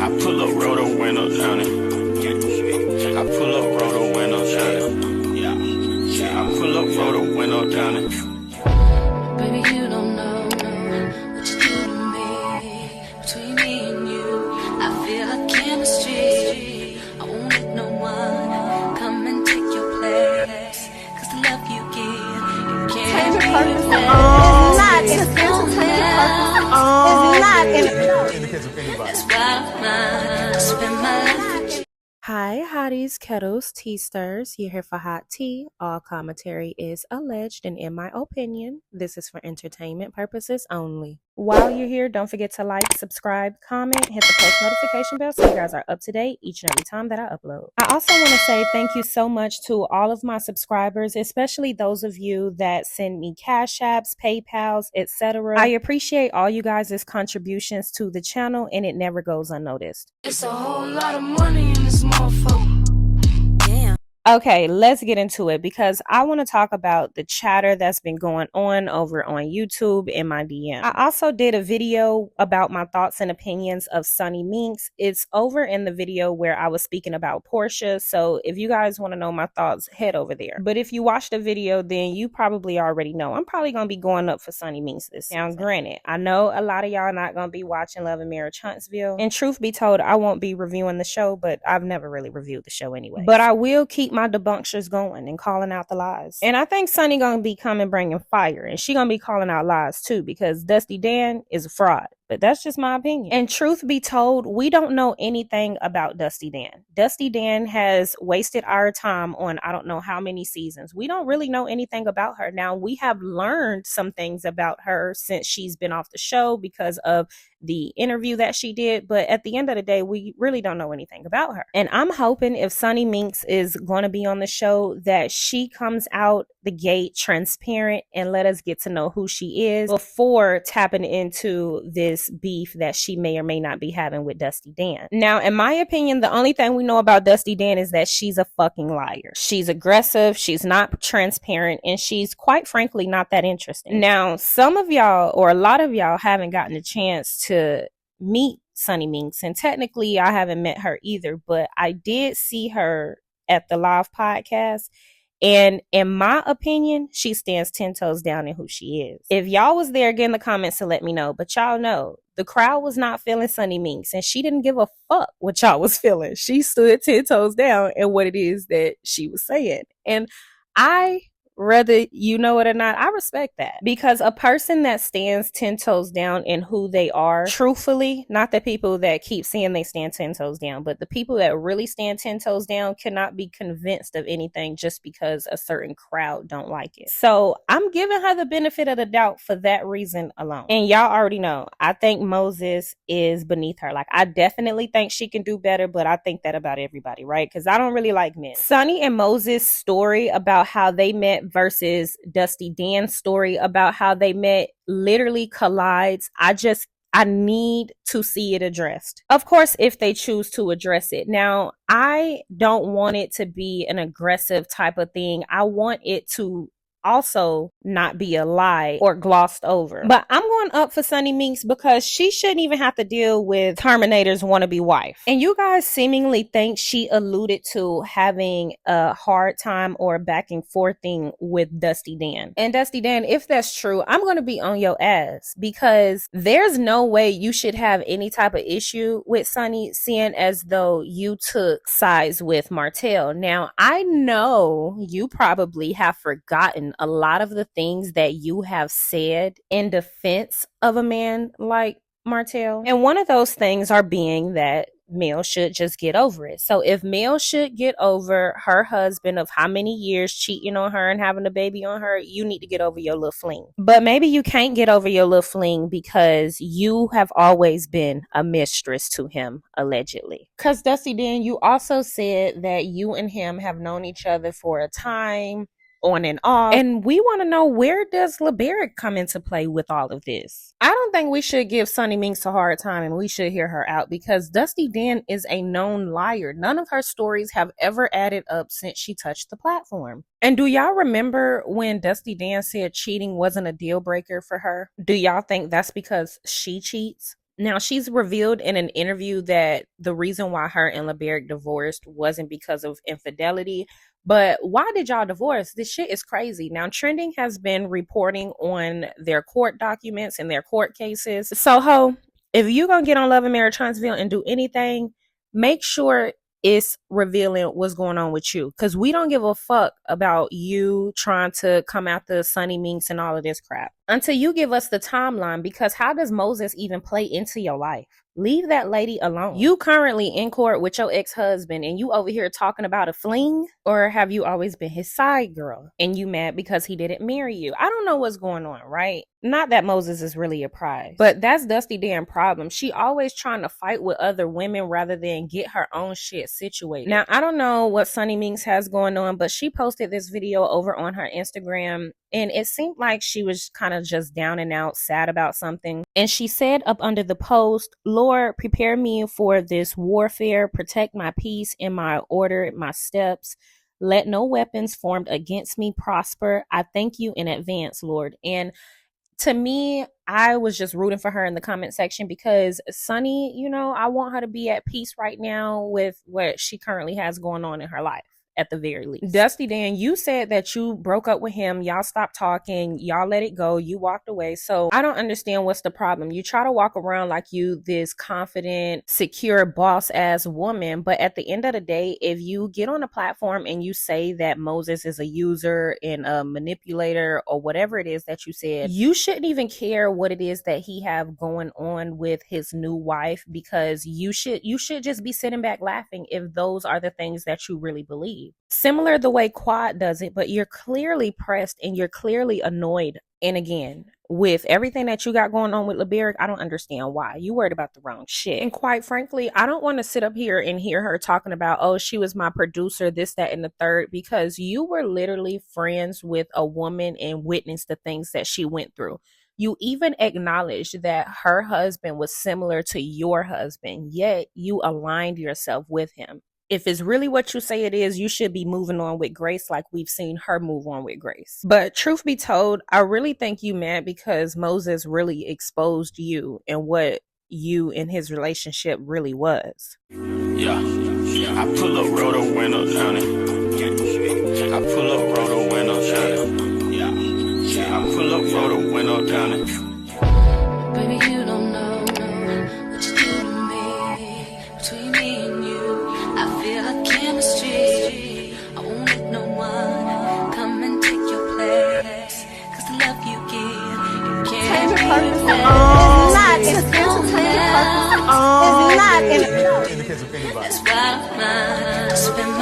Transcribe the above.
I pull up, roll the window down it. I pull up, roll the window down it. Yeah, I pull up, roll the window down it. Baby, you don't know what you do to me. Between me and you, I feel like chemistry. I won't let no one come and take your place. Cause the love you give, you can't Purpose is not in the case of anybody. That's why I spend my life with you. Hi, hotties, kettles, tea stirs. You're here for hot tea. All commentary is alleged, and in my opinion, this is for entertainment purposes only. While you're here, don't forget to like, subscribe, comment, hit the post notification bell so you guys are up to date each and every time that I upload. I also want to say thank you so much to all of my subscribers, especially those of you that send me Cash Apps, PayPals, etc. I appreciate all you guys' contributions to the channel, and it never goes unnoticed. It's a whole lot of money in this motherfucker. Damn. Okay, let's get into it because I want to talk about the chatter that's been going on over on YouTube in my DM. I also did a video about my thoughts and opinions of Sunni Minx. It's over in the video where I was speaking about Portia. So if you guys want to know my thoughts, head over there. But if you watch the video, then you probably already know. I'm probably going to be going up for Sunni Minx this season. Now, granted, I know a lot of y'all not going to be watching Love and Marriage Huntsville. And truth be told, I won't be reviewing the show, but I've never really reviewed the show anyway. But I will keep my debunkers going and calling out the lies. And I think Sunni gonna be coming bringing fire, and she gonna be calling out lies too, because Dusty Dan is a fraud. But that's just my opinion. And truth be told, we don't know anything about Dusty Dan. Dusty Dan has wasted our time on I don't know how many seasons. We don't really know anything about her. Now, we have learned some things about her since she's been off the show because of the interview that she did. But at the end of the day, we really don't know anything about her. And I'm hoping if Sunni Minx is going to be on the show that she comes out the gate transparent and let us get to know who she is before tapping into this beef that she may or may not be having with Dusty Dan. Now, in my opinion, the only thing we know about Dusty Dan is that she's a fucking liar. She's aggressive, she's not transparent, and she's quite frankly not that interesting. Now, some of y'all or a lot of y'all haven't gotten a chance to meet Sunni Minx, and technically I haven't met her either, but I did see her at the Lamh podcast. And in my opinion, she stands 10 toes down in who she is. If y'all was there, get in the comments to let me know. But y'all know, the crowd was not feeling Sunni Minx, and she didn't give a fuck what y'all was feeling. She stood 10 toes down in what it is that she was saying. And whether you know it or not, I respect that, because a person that stands 10 toes down in who they are, truthfully, not the people that keep saying they stand 10 toes down, but the people that really stand 10 toes down cannot be convinced of anything just because a certain crowd don't like it. So I'm giving her the benefit of the doubt for that reason alone. And y'all already know, I think Moses is beneath her. Like, I definitely think she can do better, but I think that about everybody, right? Because I don't really like men. Sunni and Moses' story about how they met versus Dusty Dan's story about how they met literally collides. I need to see it addressed. Of course, if they choose to address it. Now, I don't want it to be an aggressive type of thing. I want it to also not be a lie or glossed over. But I'm going up for Sunni Minx because she shouldn't even have to deal with Terminator's wannabe wife. And you guys seemingly think she alluded to having a hard time or back and forth thing with Dusty Dan. And Dusty Dan, if that's true, I'm going to be on your ass, because there's no way you should have any type of issue with Sunni, seeing as though you took sides with Martell. Now, I know you probably have forgotten a lot of the things that you have said in defense of a man like Martell. And one of those things are being that Mel should just get over it. So if Mel should get over her husband of how many years cheating on her and having a baby on her, you need to get over your little fling. But maybe you can't get over your little fling because you have always been a mistress to him, allegedly. Because Dusty Dan, you also said that you and him have known each other for a time, on and off. And we want to know, where does LeBaric come into play with all of this? I don't think we should give Sunni Minx a hard time, and we should hear her out, because Dusty Dan is a known liar. None of her stories have ever added up since she touched the platform. And do y'all remember when Dusty Dan said cheating wasn't a deal breaker for her? Do y'all think that's because she cheats? Now, she's revealed in an interview that the reason why her and LeBerick divorced wasn't because of infidelity. But why did y'all divorce? This shit is crazy. Now, Trending has been reporting on their court documents and their court cases. So, ho, if you gonna get on Love and Marriage Huntsville and do anything, make sure it's revealing what's going on with you. Because we don't give a fuck about you trying to come after Sunni Minx and all of this crap until you give us the timeline. Because how does Moses even play into your life? Leave that lady alone. You currently in court with your ex-husband and you over here talking about a fling? Or have you always been his side girl and you mad because he didn't marry you? I don't know what's going on, right? Not that Moses is really a prize, but that's Dusty damn problem. She always trying to fight with other women rather than get her own shit situated. Now, I don't know what Sunni Minx has going on, but she posted this video over on her Instagram and it seemed like she was kind of just down and out, sad about something. And she said up under the post, Lord, prepare me for this warfare, protect my peace and my order, my steps. Let no weapons formed against me prosper. I thank you in advance, Lord. And to me, I was just rooting for her in the comment section because Sunni, you know, I want her to be at peace right now with what she currently has going on in her life. At the very least. Dusty Dan, you said that you broke up with him. Y'all stopped talking. Y'all let it go. You walked away. So I don't understand what's the problem. You try to walk around like you this confident, secure, boss-ass woman. But at the end of the day, if you get on a platform and you say that Moses is a user and a manipulator or whatever it is that you said, you shouldn't even care what it is that he have going on with his new wife because you should just be sitting back laughing if those are the things that you really believe. Similar the way Quad does it, but you're clearly pressed and you're clearly annoyed. And again, with everything that you got going on with LeBerick, I don't understand why. You worried about the wrong shit. And quite frankly, I don't want to sit up here and hear her talking about, oh, she was my producer, this, that, and the third, because you were literally friends with a woman and witnessed the things that she went through. You even acknowledged that her husband was similar to your husband, yet you aligned yourself with him. If it's really what you say it is, you should be moving on with grace like we've seen her move on with grace. But truth be told, I really think you mad because Moses really exposed you and what you and his relationship really was. Yeah, I pull up, roll the window down it. I pull up, roll the window down it. Yeah, I pull up, roll the window down it. Baby, you don't know what you do to me. Between me and you, I feel like chemistry. I won't let no one come and take your place. Cause the love you give, you can't It's not in a That's why I'm spend